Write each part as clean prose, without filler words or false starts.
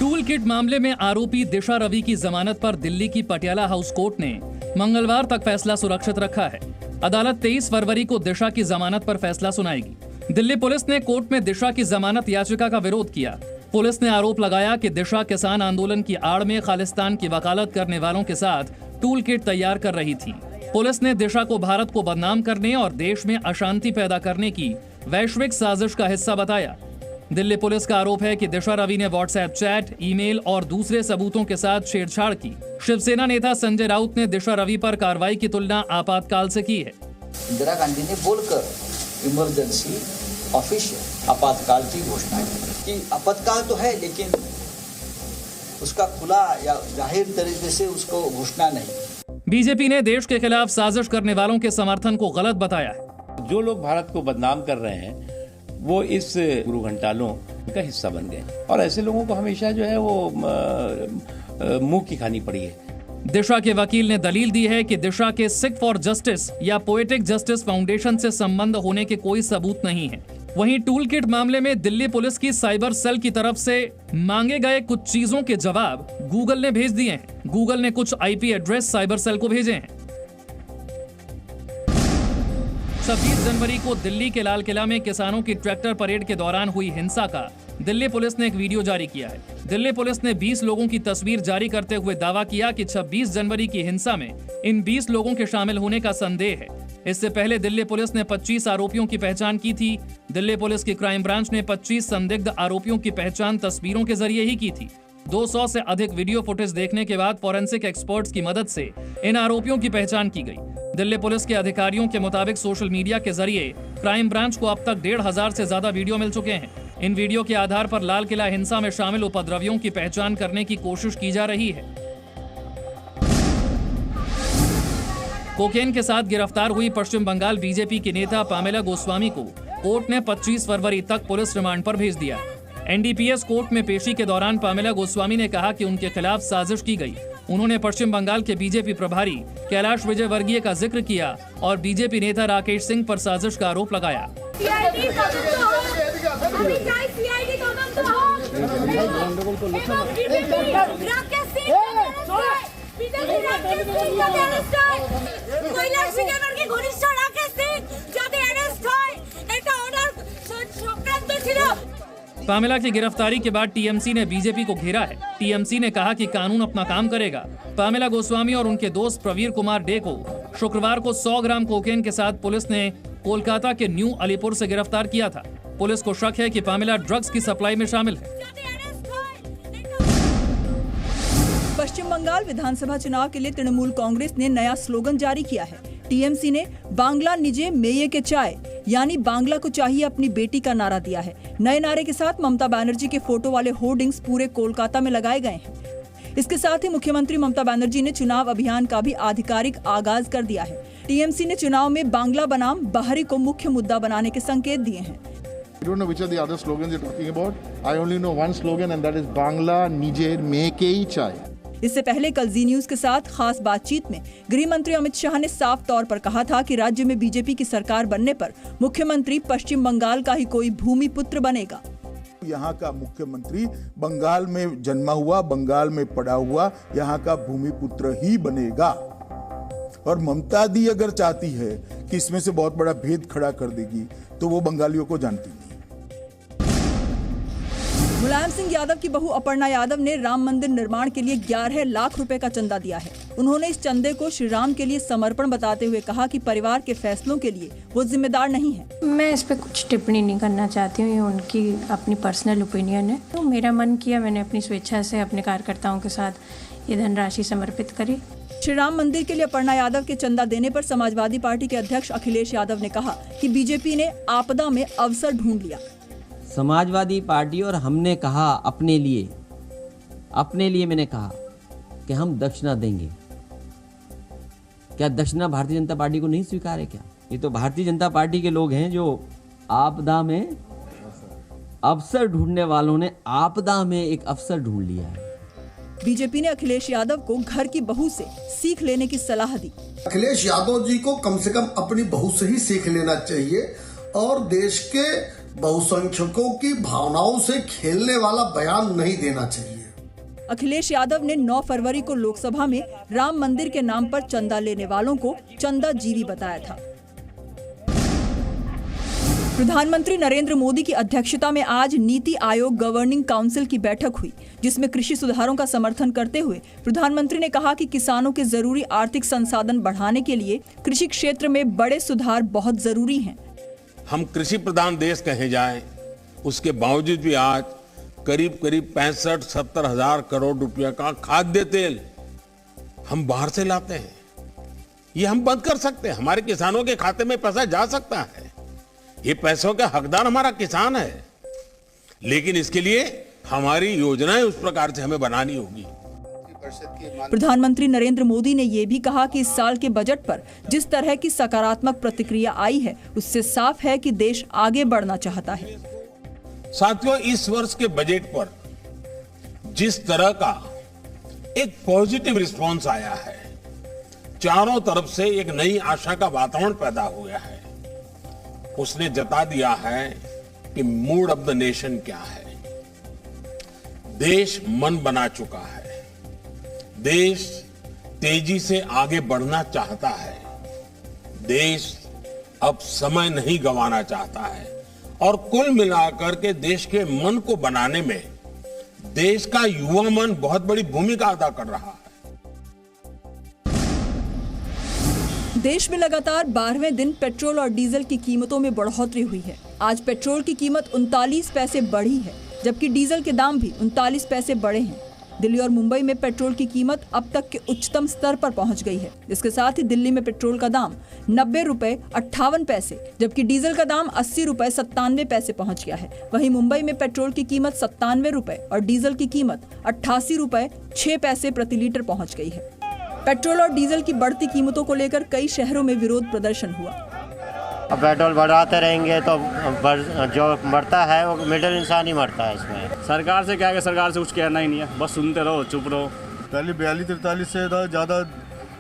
Tool kit मामले में आरोपी दिशा रवि की जमानत पर दिल्ली की पटियाला हाउस कोर्ट ने मंगलवार तक फैसला सुरक्षित रखा है। अदालत 23 फरवरी को दिशा की जमानत पर फैसला सुनाएगी। दिल्ली पुलिस ने कोर्ट में दिशा की जमानत याचिका का विरोध किया। पुलिस ने आरोप लगाया कि दिशा किसान आंदोलन की आड़ में खालिस्तान की वकालत करने वालों के साथ टूल किट तैयार कर रही थी। पुलिस ने दिशा को भारत को बदनाम करने और देश में अशांति पैदा करने की वैश्विक साजिश का हिस्सा बताया। दिल्ली पुलिस का आरोप है कि दिशा रवि ने व्हाट्सएप चैट, ईमेल और दूसरे सबूतों के साथ छेड़छाड़ की। शिवसेना नेता संजय राउत ने दिशा रवि पर कार्रवाई की तुलना आपातकाल से की है। इंदिरा गांधी ने बोलकर इमरजेंसी ऑफिशियल आपातकाल की घोषणा की कि आपातकाल तो है, लेकिन उसका खुला या जाहिर तरीके से उसको घोषणा नहीं। बीजेपी ने देश के खिलाफ साजिश करने वालों के समर्थन को गलत बताया है। जो लोग भारत को बदनाम कर रहे हैं वो इस गुरु घंटालों का हिस्सा बन गए और ऐसे लोगों को हमेशा जो है वो मुंह की खानी पड़ी है। दिशा के वकील ने दलील दी है कि दिशा के सिख फॉर जस्टिस या पोएटिक जस्टिस फाउंडेशन से संबंध होने के कोई सबूत नहीं है। वहीं टूल किट मामले में दिल्ली पुलिस की साइबर सेल की तरफ से मांगे गए कुछ चीजों के जवाब गूगल ने भेज दिए हैं। गूगल ने कुछ आईपी एड्रेस साइबर सेल को भेजे हैं। 26 जनवरी को दिल्ली के लाल किला में किसानों की ट्रैक्टर परेड के दौरान हुई हिंसा का दिल्ली पुलिस ने एक वीडियो जारी किया है। दिल्ली पुलिस ने 20 लोगों की तस्वीर जारी करते हुए दावा किया कि 26 जनवरी की हिंसा में इन 20 लोगों के शामिल होने का संदेह है। इससे पहले दिल्ली पुलिस ने 25 आरोपियों की पहचान की थी। दिल्ली पुलिस की क्राइम ब्रांच ने 25 संदिग्ध आरोपियों की पहचान तस्वीरों के जरिए ही की थी। 200 से अधिक वीडियो फुटेज देखने के बाद फॉरेंसिक एक्सपर्ट्स की मदद से इन आरोपियों की पहचान की गई। दिल्ली पुलिस के अधिकारियों के मुताबिक सोशल मीडिया के जरिए क्राइम ब्रांच को अब तक 1,500 से ज्यादा वीडियो मिल चुके हैं। इन वीडियो के आधार पर लाल किला हिंसा में शामिल उपद्रवियों की पहचान करने की कोशिश की जा रही है। कोकेन के साथ गिरफ्तार हुई पश्चिम बंगाल बीजेपी की नेता पामेला गोस्वामी को कोर्ट ने 25 फरवरी तक पुलिस रिमांड पर भेज दिया। एनडीपीएस कोर्ट में पेशी के दौरान पामेला गोस्वामी ने कहा कि उनके खिलाफ साजिश की गई। उन्होंने पश्चिम बंगाल के बीजेपी प्रभारी कैलाश विजयवर्गीय का जिक्र किया और बीजेपी नेता राकेश सिंह पर साजिश का आरोप लगाया। पामेला की गिरफ्तारी के बाद टीएमसी ने बीजेपी को घेरा है। टीएमसी ने कहा कि कानून अपना काम करेगा। पामेला गोस्वामी और उनके दोस्त प्रवीर कुमार डे को शुक्रवार को 100 ग्राम कोकेन के साथ पुलिस ने कोलकाता के न्यू अलीपुर से गिरफ्तार किया था। पुलिस को शक है कि पामेला ड्रग्स की सप्लाई में शामिल है। पश्चिम बंगाल विधानसभा चुनाव के लिए तृणमूल कांग्रेस ने नया स्लोगन जारी किया है। टीएमसी ने बांग्ला निजे मेये के चाय यानी बांग्ला को चाहिए अपनी बेटी का नारा दिया है। नए नारे के साथ ममता बनर्जी के फोटो वाले होर्डिंग्स पूरे कोलकाता में लगाए गए हैं। इसके साथ ही मुख्यमंत्री ममता बनर्जी ने चुनाव अभियान का भी आधिकारिक आगाज कर दिया है। टीएमसी ने चुनाव में बांग्ला बनाम बाहरी को मुख्य मुद्दा बनाने के संकेत दिए हैं। I don't know which are the other slogans you're talking about. I only know one slogan and that is Bangla निजे मेके चाय। इससे पहले कल जी न्यूज के साथ खास बातचीत में गृह मंत्री अमित शाह ने साफ तौर पर कहा था कि राज्य में बीजेपी की सरकार बनने पर मुख्यमंत्री पश्चिम बंगाल का ही कोई भूमिपुत्र बनेगा। यहाँ का मुख्यमंत्री बंगाल में जन्मा हुआ, बंगाल में पड़ा हुआ यहाँ का भूमिपुत्र ही बनेगा। और ममता दी अगर चाहती है कि इसमें से बहुत बड़ा भेद खड़ा कर देगी तो वो बंगालियों को जानती नहीं। मुलायम सिंह यादव की बहू अपर्णा यादव ने राम मंदिर निर्माण के लिए 11 लाख रुपए का चंदा दिया है। उन्होंने इस चंदे को श्री राम के लिए समर्पण बताते हुए कहा कि परिवार के फैसलों के लिए वो जिम्मेदार नहीं है। मैं इस पे कुछ टिप्पणी नहीं करना चाहती हूँ, ये उनकी अपनी पर्सनल ओपिनियन है। तो मेरा मन किया, मैंने अपनी स्वेच्छा से अपने कार्यकर्ताओं के साथ ये धनराशि समर्पित करी। श्री राम मंदिर के लिए अपर्णा यादव के चंदा देने पर समाजवादी पार्टी के अध्यक्ष अखिलेश यादव ने कहा कि बीजेपी ने आपदा में अवसर ढूंढ लिया। समाजवादी पार्टी और हमने कहा अपने लिए मैंने कहा कि हम दक्षिणा देंगे। क्या दक्षिणा भारतीय जनता पार्टी को नहीं स्वीकार है क्या? ये तो भारतीय जनता पार्टी के लोग हैं जो आपदा में अवसर ढूंढने वालों ने आपदा में एक अवसर ढूंढ लिया है। बीजेपी ने अखिलेश यादव को घर की बहू से सीख लेने की सलाह दी। अखिलेश यादव जी को कम से कम अपनी बहू से ही सीख लेना चाहिए और देश के बहुसंख्यकों की भावनाओं से खेलने वाला बयान नहीं देना चाहिए। अखिलेश यादव ने 9 फरवरी को लोकसभा में राम मंदिर के नाम पर चंदा लेने वालों को चंदाजीवी बताया था। प्रधानमंत्री नरेंद्र मोदी की अध्यक्षता में आज नीति आयोग गवर्निंग काउंसिल की बैठक हुई, जिसमें कृषि सुधारों का समर्थन करते हुए प्रधानमंत्री ने कहा कि किसानों के जरूरी आर्थिक संसाधन बढ़ाने के लिए कृषि क्षेत्र में बड़े सुधार बहुत जरूरी हैं। हम कृषि प्रधान देश कहे जाएं, उसके बावजूद भी आज करीब 65-70 हजार करोड़ रुपया का खाद्य तेल हम बाहर से लाते हैं। ये हम बंद कर सकते हैं। हमारे किसानों के खाते में पैसा जा सकता है। ये पैसों का हकदार हमारा किसान है, लेकिन इसके लिए हमारी योजनाएं उस प्रकार से हमें बनानी होगी। प्रधानमंत्री नरेंद्र मोदी ने ये भी कहा कि इस साल के बजट पर जिस तरह की सकारात्मक प्रतिक्रिया आई है, उससे साफ है कि देश आगे बढ़ना चाहता है। साथियों, इस वर्ष के बजट पर जिस तरह का एक पॉजिटिव रिस्पांस आया है, चारों तरफ से एक नई आशा का वातावरण पैदा हुआ है, उसने जता दिया है कि मूड ऑफ द नेशन क्या है। देश मन बना चुका है, देश तेजी से आगे बढ़ना चाहता है, देश अब समय नहीं गंवाना चाहता है और कुल मिलाकर के देश के मन को बनाने में देश का युवा मन बहुत बड़ी भूमिका अदा कर रहा है। देश में लगातार 12वें दिन पेट्रोल और डीजल की कीमतों में बढ़ोतरी हुई है। आज पेट्रोल की कीमत 39 पैसे बढ़ी है, जबकि डीजल के दाम भी 39 पैसे बढ़े हैं। दिल्ली और मुंबई में पेट्रोल की कीमत अब तक के उच्चतम स्तर पर पहुंच गई है। इसके साथ ही दिल्ली में पेट्रोल का दाम 90 रुपए 58 पैसे, जबकि डीजल का दाम 80 रुपए 97 पैसे पहुंच गया है। वहीं मुंबई में पेट्रोल की कीमत 97 रुपए और डीजल की कीमत 88 रुपए 6 पैसे प्रति लीटर पहुंच गई है। पेट्रोल और डीजल की बढ़ती कीमतों को लेकर कई शहरों में विरोध प्रदर्शन हुआ। अब पेट्रोल बढ़ाते रहेंगे तो जो मरता है वो मिडिल इंसान ही मरता है। इसमें सरकार से क्या है, सरकार से कुछ कहना ही नहीं है, बस सुनते रहो, चुप रहो। पहले 42-43 से ज़्यादा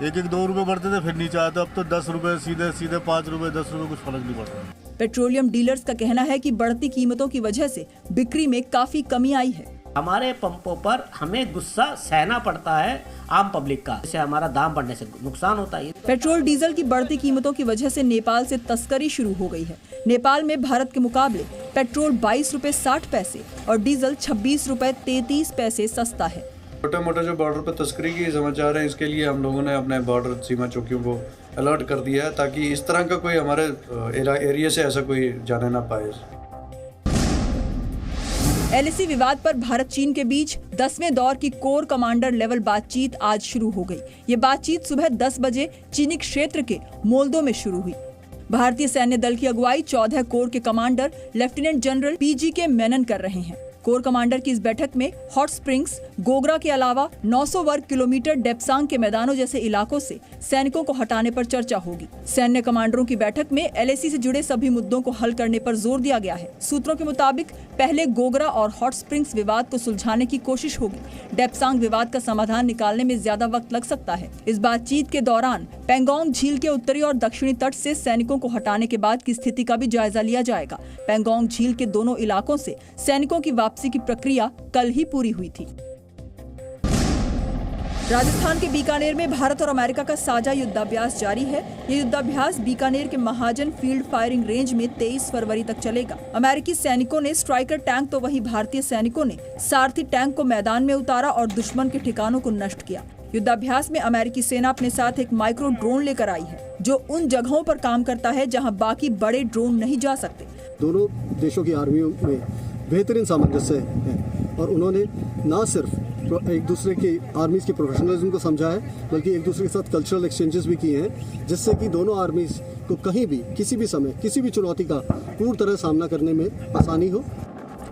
1-2 रुपए बढ़ते थे, फिर नीचे आते, अब तो 10 रुपए सीधे 5 रुपए 10 रुपए कुछ फर्क नहीं पड़ता। पेट्रोलियम डीलर्स का कहना है कि बढ़ती कीमतों की वजह से बिक्री में काफी कमी आई है। हमारे पंपों पर हमें गुस्सा सहना पड़ता है आम पब्लिक का, इससे हमारा दाम बढ़ने से नुकसान होता है। पेट्रोल डीजल की बढ़ती कीमतों की वजह से नेपाल से तस्करी शुरू हो गई है। नेपाल में भारत के मुकाबले पेट्रोल 22 रुपए 60 पैसे और डीजल 26 रुपए 33 पैसे सस्ता है। छोटे मोटे जो बॉर्डर पर तस्करी की समाचार है, इसके लिए हम लोगों ने अपने बॉर्डर सीमा चौकियों को अलर्ट कर दिया है, ताकि इस तरह का कोई हमारे एरिया से ऐसा कोई जाने ना पाए। एलएसी विवाद पर भारत चीन के बीच 10वें दौर की कोर कमांडर लेवल बातचीत आज शुरू हो गई। ये बातचीत सुबह 10 बजे चीनी क्षेत्र के मोल्दो में शुरू हुई। भारतीय सैन्य दल की अगुवाई 14 कोर के commander lieutenant general PGK Menon कर रहे हैं। कोर कमांडर की इस बैठक में हॉट स्प्रिंग्स, गोगरा के अलावा 900 वर्ग किलोमीटर डेप्सांग के मैदानों जैसे इलाकों से सैनिकों को हटाने पर चर्चा होगी। सैन्य कमांडरों की बैठक में LAC से जुड़े सभी मुद्दों को हल करने पर जोर दिया गया है। सूत्रों के मुताबिक पहले गोगरा और हॉट स्प्रिंग्स विवाद को सुलझाने की कोशिश होगी। डेप्सांग विवाद का समाधान निकालने में ज्यादा वक्त लग सकता है। इस बातचीत के दौरान पेंगोंग झील के उत्तरी और दक्षिणी तट से सैनिकों को हटाने के बाद की स्थिति का भी जायजा लिया जाएगा। पेंगोंग झील के दोनों इलाकों से सैनिकों की वापसी की प्रक्रिया कल ही पूरी हुई थी। राजस्थान के बीकानेर में भारत और अमेरिका का साझा युद्धाभ्यास जारी है। ये युद्धाभ्यास बीकानेर के महाजन फील्ड फायरिंग रेंज में 23 फरवरी तक चलेगा। अमेरिकी सैनिकों ने स्ट्राइकर टैंक तो वहीं भारतीय सैनिकों ने सारथी टैंक को मैदान में उतारा और दुश्मन के ठिकानों को नष्ट किया। युद्धाभ्यास में अमेरिकी सेना अपने साथ एक माइक्रो ड्रोन लेकर आई है, जो उन जगहों पर काम करता है जहां बाकी बड़े ड्रोन नहीं जा सकते। दोनों देशों की आर्मियों में बेहतरीन सामंजस्य है और उन्होंने न सिर्फ एक दूसरे की आर्मीज के प्रोफेशनलिज्म को समझा है, बल्कि एक दूसरे के साथ कल्चरल एक्सचेंजेस भी किए हैं, जिससे कि दोनों आर्मीज को कहीं भी किसी भी समय किसी भी चुनौती का पूरी तरह सामना करने में आसानी हो।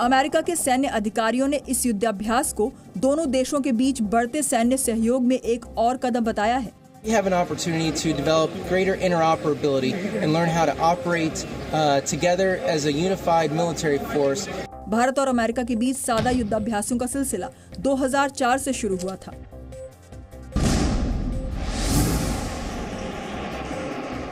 अमेरिका के सैन्य अधिकारियों ने इस युद्धाभ्यास को दोनों देशों के बीच बढ़ते सैन्य सहयोग में एक और कदम बताया है। We have an opportunity to develop greater interoperability and learn how to operate together as a unified military force. Bharat और अमेरिका के बीच सादा युद्धाभ्यासों का सिलसिला 2004 से शुरू हुआ था।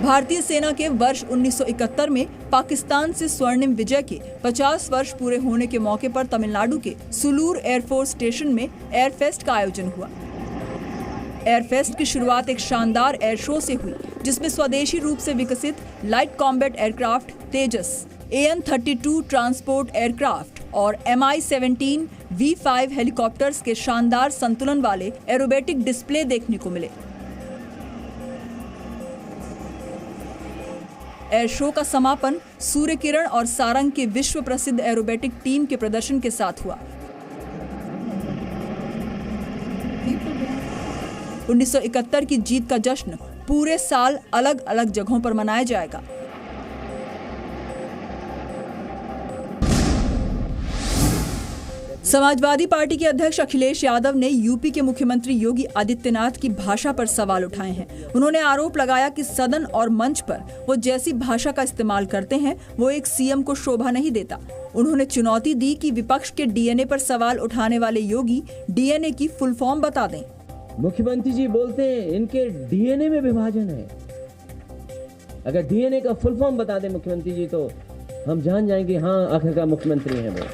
भारतीय सेना के वर्ष 1971 में पाकिस्तान से स्वर्णिम विजय के 50 वर्ष पूरे होने के मौके पर तमिलनाडु के सुलूर एयरफोर्स स्टेशन में एयरफेस्ट का आयोजन हुआ। एयरफेस्ट की शुरुआत एक शानदार एयर शो से हुई, जिसमें स्वदेशी रूप से विकसित लाइट कॉम्बैट एयरक्राफ्ट तेजस, AN-32 ट्रांसपोर्ट एयरक्राफ्ट और MI-17 V5 हेलीकॉप्टर्स के शानदार संतुलन वाले एरोबेटिक डिस्प्ले देखने को मिले। एयर शो का समापन सूर्य किरण और सारंग के विश्व प्रसिद्ध एरोबेटिक टीम के प्रदर्शन के साथ हुआ। 1971 की जीत का जश्न पूरे साल अलग अलग जगहों पर मनाया जाएगा। समाजवादी पार्टी के अध्यक्ष अखिलेश यादव ने यूपी के मुख्यमंत्री योगी आदित्यनाथ की भाषा पर सवाल उठाए हैं। उन्होंने आरोप लगाया कि सदन और मंच पर वो जैसी भाषा का इस्तेमाल करते हैं वो एक सीएम को शोभा नहीं देता। उन्होंने चुनौती दी कि विपक्ष के डीएनए पर सवाल उठाने वाले योगी डीएनए की फुल फॉर्म बता दें। मुख्यमंत्री जी बोलते हैं इनके डीएनए में विभाजन है। अगर डीएनए का फुल फॉर्म बता दें मुख्यमंत्री जी तो हम जान जाएंगे हाँ आखिरकार मुख्यमंत्री हैं वो।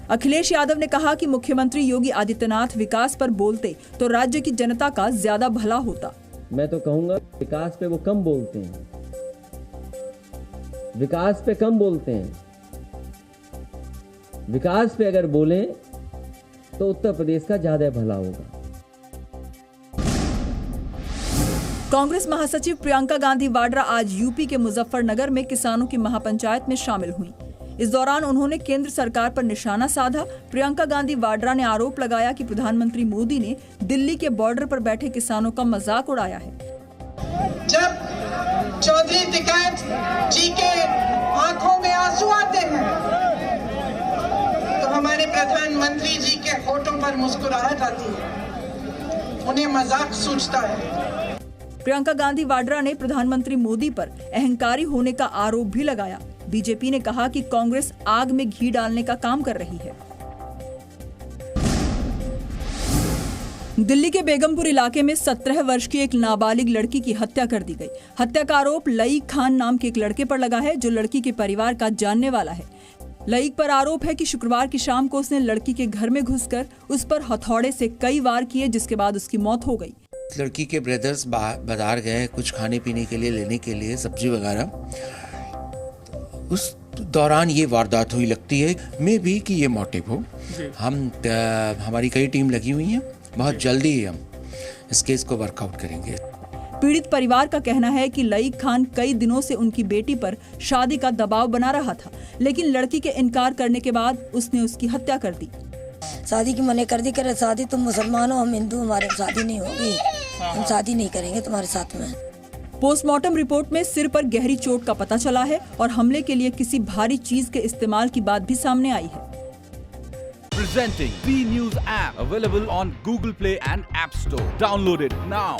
अखिलेश यादव ने कहा कि मुख्यमंत्री योगी आदित्यनाथ विकास पर बोलते तो राज्य की जनता का ज्यादा भला होता। मैं तो कहूंगा विकास पे वो कम बोलते हैं, विकास पे कम बोलते हैं। विकास पे अगर बोले तो उत्तर प्रदेश का ज्यादा भला होगा। कांग्रेस महासचिव प्रियंका गांधी वाड्रा आज यूपी के मुजफ्फरनगर में किसानों की महापंचायत में शामिल हुई। इस दौरान उन्होंने केंद्र सरकार पर निशाना साधा। प्रियंका गांधी वाड्रा ने आरोप लगाया कि प्रधानमंत्री मोदी ने दिल्ली के बॉर्डर पर बैठे किसानों का मजाक उड़ाया है। जब चौधरी टिकैत जी के आंखों में आंसू आते हैं तो हमारे प्रधानमंत्री जी के होठों पर मुस्कुराहट आती है, उन्हें मजाक सूझता है। प्रियंका गांधी वाड्रा ने प्रधानमंत्री मोदी पर अहंकारी होने का आरोप भी लगाया। बीजेपी ने कहा कि कांग्रेस आग में घी डालने का काम कर रही है। दिल्ली के बेगमपुर इलाके में 17 वर्ष की एक नाबालिग लड़की की हत्या कर दी गई। हत्या का आरोप लईक खान नाम के एक लड़के पर लगा है, जो लड़की के परिवार का जानने वाला है। लईक पर आरोप है कि शुक्रवार की शाम को उसने लड़की के घर में घुसकर उस पर हथौड़े से कई वार किए, जिसके बाद उसकी मौत हो गई। लड़की के ब्रदर्स बाजार गए कुछ खाने पीने के लिए, लेने के लिए सब्जी वगैरह। उस दौरान ये वारदात हुई। लगती है मे भी कि ये मोटिव हो। हमारी कई टीम लगी हुई हैं, बहुत जल्दी ही हम इस केस को वर्कआउट करेंगे। पीड़ित परिवार का कहना है कि लईक खान कई दिनों से उनकी बेटी पर शादी का दबाव बना रहा था, लेकिन लड़की के इनकार करने के बाद उसने उसकी हत्या कर दी। शादी की मना कर दी, करे शादी तुम मुसलमान हो हम हिंदू, हमारे शादी नहीं होगी, हम शादी नहीं करेंगे तुम्हारे साथ में। पोस्टमार्टम रिपोर्ट में सिर पर गहरी चोट का पता चला है और हमले के लिए किसी भारी चीज के इस्तेमाल की बात भी सामने आई है। Presenting B News app available on Google Play and App Store. Download it now.